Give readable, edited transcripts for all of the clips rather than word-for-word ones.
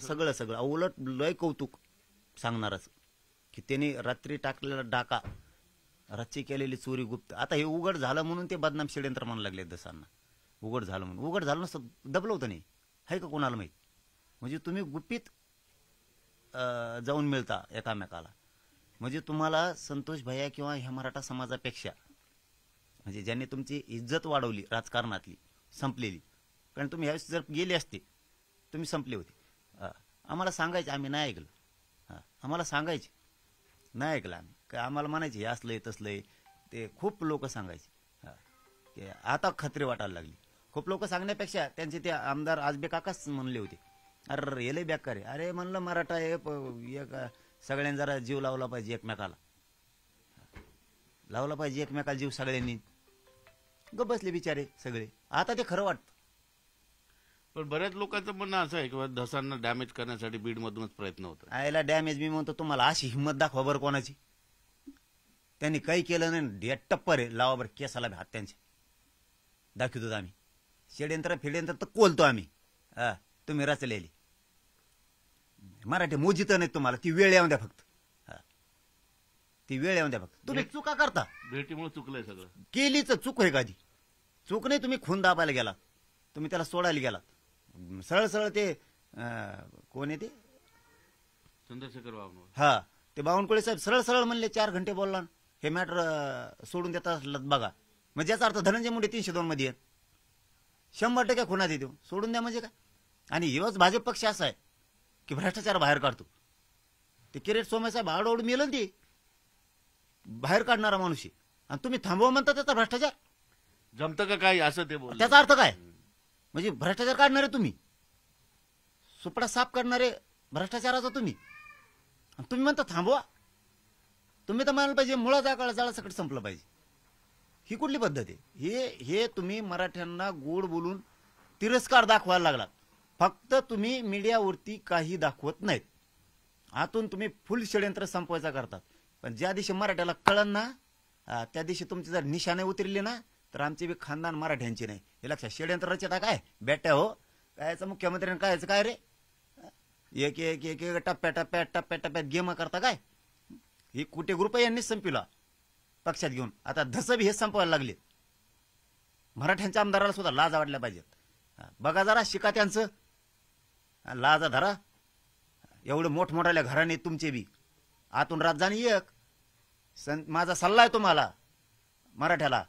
सगळं सगळं उलट लय कौतुक सांगणारच की त्यांनी रात्री टाकलेला डाका, रात्री केलेली चोरी गुप्त, आता हे उघड झालं म्हणून ते बदनाम षडयंत्र म्हणायला लागले दसांना. उघड झालं म्हणून, उघड झालं नसतं दबलं होतं नाही, आहे का कोणाला माहीत. म्हणजे तुम्ही गुपित जाऊन मिळता एकामेकाला. म्हणजे तुम्हाला संतोष भैया किंवा ह्या मराठा समाजापेक्षा म्हणजे ज्यांनी तुमची इज्जत वाढवली राजकारणातली संपलेली, कारण तुम्ही ह्यावेळेस जर गेले असते तुम्ही संपले होते. आम्हाला सांगायचे, आम्ही नाही ऐकलं. आम्हाला सांगायचे, नाही ऐकलं आम्ही, काय आम्हाला म्हणायचे हे असलंय तसलंय, ते खूप लोक सांगायचे. की आता खत्री वाटायला लागली. खूप लोक सांगण्यापेक्षा त्यांचे ते आमदार आजबे काकाच म्हणले होते, अरे हे लय बेकार आहे. अरे म्हणलं मराठा हे एक सगळ्यांनी जरा जीव लावला पाहिजे एकमेकाला, लावला पाहिजे एकमेकाला जीव सगळ्यांनी. ग बसले बिचारे सगळे. आता ते खरं वाटतं. पण बऱ्याच लोकांचं म्हणणं असं आहे की धसांना डॅमेज करण्यासाठी बीड मधूनच प्रयत्न होतो. आयला डॅमेज मी म्हणतो तुम्हाला अशी हिंमत दाखवा बरं कोणाची. त्यांनी काही केलं नाही, डेट टप्पर आहे, लावा बरं केसाला हात त्यांचे, दाखवतो आम्ही. षडयंत्र फिडयंत्र तर कोलतो आम्ही. तुम्ही रचलेली मराठी मोजित नाही तुम्हाला, ती वेळ येऊन द्या फक्त. ती वेळ येऊन द्या फक्त. तुम्ही चुका करता, भेटीमुळे चुकलंय सगळं. केलीच चूक आहे एखादी. चूक नाही, तुम्ही खून दाबायला गेलात, तुम्ही त्याला सोडायला गेलात. सरळ सरळ ते कोण आहे ते चंद्रशेखर बावनकुळे, हा ते बावनकुळे साहेब सरळ सरळ म्हणले, 4 घंटे बोलला, हे मॅटर सोडून देता बघा. म्हणजे याचा अर्थ धनंजय मुंडे 302 मध्ये आहेत, 100% खुनात येतो, सोडून द्या म्हणजे काय. आणि हेच भाजप पक्ष असा आहे की भ्रष्टाचार बाहेर काढतो. ते किरीट सोमय साहेब आडोड मेलं ते बाहेर काढणारा माणूस आहे, आणि तुम्ही थांबवा म्हणता त्याचा भ्रष्टाचार. जमतं का काय असं ते बोल. त्याचा अर्थ काय. म्हणजे भ्रष्टाचार काढणारे तुम्ही, सुपडा साफ करणारे भ्रष्टाचाराचा तुम्ही, तुम्ही म्हणता थांबवा. तुम्ही तर म्हणायला पाहिजे मुळा जाळा जाळा सकट संपलं पाहिजे. ही कुठली पद्धत आहे. हे तुम्ही मराठ्यांना गोड बोलून तिरस्कार दाखवायला लागलात. फक्त तुम्ही मीडियावरती काही दाखवत नाहीत, आतून तुम्ही फुल षडयंत्र संपवायचा करतात. पण ज्या दिवशी मराठ्याला कळन ना, त्या दिवशी तुमची जर निशाणे उतरली ना, तर आमचे बी खानदान मराठ्यांचे नाही हे लक्षात. षडयंत्र रचता काय बेट्या हो, कायचं मुख्यमंत्र्यांना कायचं काय रे, एक एक एक एक टप्प्यात गेम करता काय. ही कुठे ग्रुप यांनीच संपविला पक्षात घेऊन. आता धसं बी हे संपवायला लागले. मराठ्यांच्या आमदाराला सुद्धा लाज वाटल्या पाहिजेत. बघा जरा शिका त्यांचं, लाजा धरा. एवढे मोठमोठ्या घराने तुमचे बी, आतून राजधानी एक. माझा सल्ला आहे तुम्हाला मराठ्याला,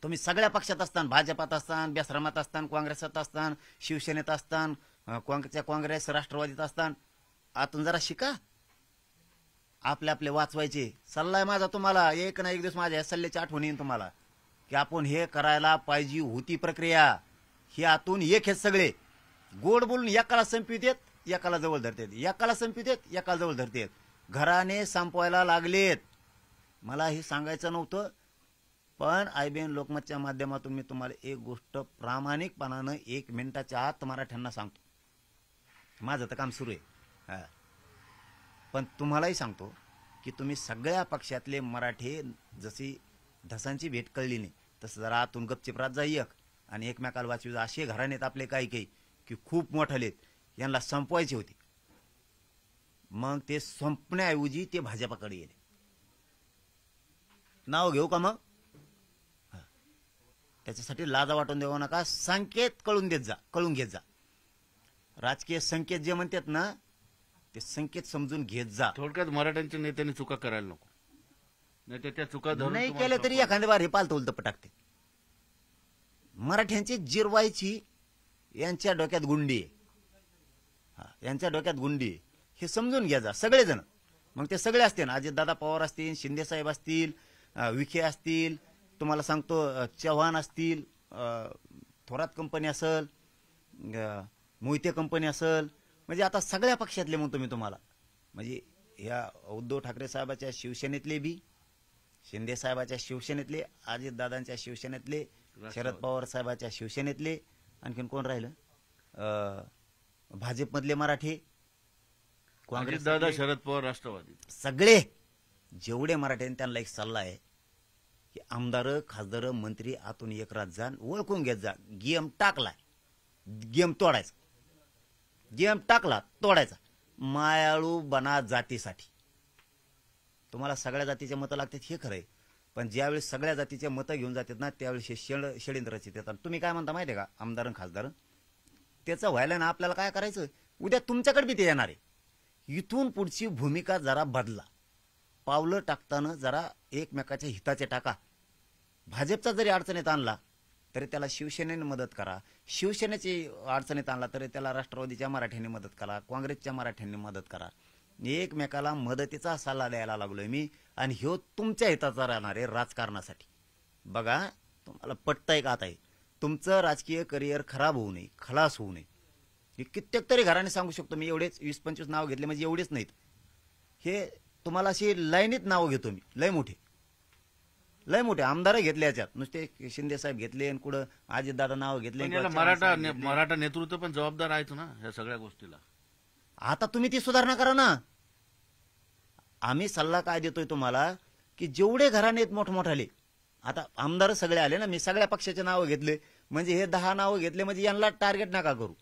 तुम्ही सगळ्या पक्षात असताना, भाजपात असताना, बेसरामात असताना, काँग्रेसात असताना, शिवसेनेत असताना, काँग्रेस राष्ट्रवादीत असताना, आतून जरा शिका. आपले आपले वाचवायचे. सल्ला आहे माझा तुम्हाला. एक ना एक दिवस माझ्या सल्ल्याची आठवण येईल तुम्हाला की आपण हे करायला पाहिजे होती प्रक्रिया. हे आतून एक हे सगळे गोड बोलून एकाला संपवितेत, एकाला जवळ धरतेत, एकाला संपवितेत, एकाला जवळ धरतेत. घराने संपवायला लागलेत. मला हे सांगायचं नव्हतं, पण IBN लोकमतच्या माध्यमातून मी तुम्हाला एक गोष्ट प्रामाणिकपणानं 1 मिनिटाच्या आत मराठ्यांना सांगतो. माझं तर काम सुरू आहे. पण तुम्हालाही सांगतो की तुम्ही सगळ्या पक्षातले मराठे, जशी धसांची भेट कळली नाही तसं जरा आतून गपचिप रात जा एक, आणि एकमेकाला वाचवी. असे घरानेत आपले काही काही की खूप मोठालेत, यांना संपवायचे होते. मग ते संपण्याऐवजी ते भाजपाकडे गेले. नाव घेऊ का मग. त्याच्यासाठी लाजा वाटून देऊ नका. संकेत कळून देत जा, कळून घेत जा. राजकीय संकेत जे म्हणतात ना, ते संकेत समजून घेत जा. थोडक्यात मराठ्यांच्या नेत्यांनी चुका करायला नको, नाही तर त्या चुका धरून नाही केल्या तरी एखाद्या बार हे पालतं उलतं पटाकते. मराठ्यांची जिरवायची यांच्या डोक्यात गुंडी आहे. यांच्या डोक्यात गुंडी आहे, हे समजून घ्या जा सगळेजण. मग ते सगळे असतील, अजितदादा पवार असतील, शिंदे साहेब असतील, विखे असतील, तुम्हाला सांगतो चव्हाण असतील, थोरात कंपनी असेल, मोहिते कंपनी असेल, म्हणजे आता सगळ्या पक्षातले म्हणतो मी तुम्हाला. म्हणजे ह्या उद्धव ठाकरे साहेबाच्या शिवसेनेतले बी, शिंदे साहेबाच्या शिवसेनेतले, अजितदादांच्या शिवसेनेतले, शरद पवार साहेबाच्या शिवसेनेतले, आणखीन कोण राहिलं, भाजपमधले मराठी, काँग्रेस दादा, शरद पवार राष्ट्रवादी, सगळे जेवढे मराठी त्यांना एक सल्ला आहे की आमदार, खासदार, मंत्री आतून एक रात जा, ओळखून घेत जा. गेम टाकलाय, गेम तोडायचा. गेम टाकला तोडायचा. मायाळू बना जातीसाठी. तुम्हाला सगळ्या जातीचे मतं लागतात हे खरंय, पण ज्यावेळी सगळ्या जातीचे मतं घेऊन जातात ना त्यावेळी हे षडयंत्र रचित. तुम्ही काय म्हणता माहिती आहे का आमदार खासदार, त्याचं व्हायला ना आपल्याला काय करायचं, उद्या तुमच्याकडे बी ते येणार आहे. इथून पुढची भूमिका जरा बदला. पावलं टाकताना जरा एकमेकाच्या हिताचे टाका. भाजपचा जरी अडचणीत आणला तरी त्याला शिवसेनेने मदत करा. शिवसेनेची अडचणीत आणला तरी त्याला राष्ट्रवादीच्या मराठ्यांनी मदत करा, काँग्रेसच्या मराठ्यांनी मदत करा. एकमेकाला मदतीचा सल्ला द्यायला लागलोय मी. आणि ह्यो तुमच्या हिताचा राहणार आहे राजकारणासाठी. बघा तुम्हाला पटतंय का आता हे? तुमचं राजकीय करिअर खराब होऊ नये, खलास होऊ नये. हे कित्येक तरी घराने सांगू शकतो मी. एवढेच 20-25 नाव घेतले म्हणजे एवढेच नाहीत. हे तुम्हाला अशी लाईनीत नावं घेतो मी. लय मोठे आमदार घेतले याच्यात. नुसते शिंदे साहेब घेतले आणि कुठं अजितदादा नाव घेतले. पण याला मराठा नेतृत्व पण जबाबदार आहेच ना या सगळ्या गोष्टीला. आता तुम्ही ती सुधारणा करा ना. आम्ही सल्ला काय देतोय तुम्हाला की जेवढे घराणे आहेत मोठमोठाले, आता आमदार सगळे आले ना, मी सगळ्या पक्षाचे नावं घेतले म्हणजे हे 10 नावं घेतले म्हणजे यांना टार्गेट नका करू.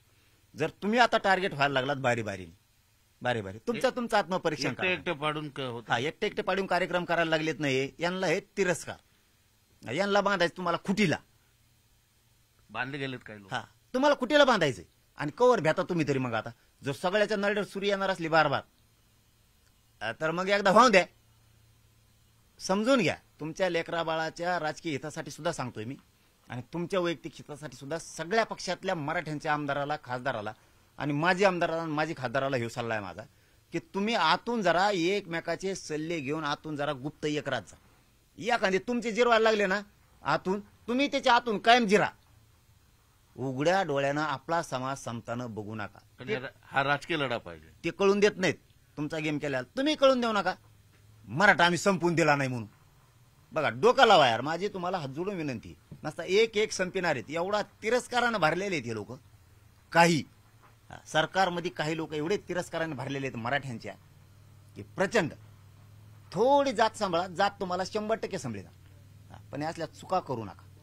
जर तुम्ही आता टार्गेट व्हायला लागलात बारी बारी तुमचं आत्मपरीक्षण करा. एकटे पाडून होत. एकटे पाडून कार्यक्रम करायला लागलेत नाही. यांना हे तिरस्कार. यांना बांधायचं तुम्हाला खुटीला. बांधले गेलेत काही लोक. तुम्हाला खुटीला बांधायचंय. आणि कवर भ्याता तुम्ही तरी. मग आता जर सगळ्याच्या नरड्यावर सुरी येणार असली बार तर मग एकदा व्हावून द्या. समजून घ्या. तुमच्या लेकरा बाळाच्या राजकीय हितासाठी सुद्धा सांगतोय मी, आणि तुमच्या वैयक्तिक हितासाठी सुद्धा सगळ्या पक्षातल्या मराठ्यांच्या आमदाराला, खासदाराला आणि माजी आमदाराला आणि माजी खासदाराला हे सल्ला आहे माझा की तुम्ही आतून जरा एकमेकाचे सल्ले घेऊन आतून जरा गुप्त एक राहत जा. एखादी तुमचे जिरवायला लागले ना आतून, तुम्ही त्याच्या आतून कायम जिरा. उघड्या डोळ्यानं आपला समाज समतानं बघू नका. हा राजकीय लढा पाहिजे. ते कळून देत नाहीत. तुमचा गेम केला तुम्ही कळून देऊ नका. मराठा आम्ही संपून दिला नाही म्हणून. बघा डोका लावा यार. माझी तुम्हाला हात जोडून विनंती. नसता एक संपिणार आहेत. एवढा तिरस्कारानं भरलेले आहेत हे लोक. काही सरकारमध्ये काही लोक एवढे तिरस्काराने भरलेले आहेत मराठ्यांच्या की प्रचंड. थोडी जात सांभाळा. जात तुम्हाला 100% सांभाळेल. पण यातल्या चुका करू नका.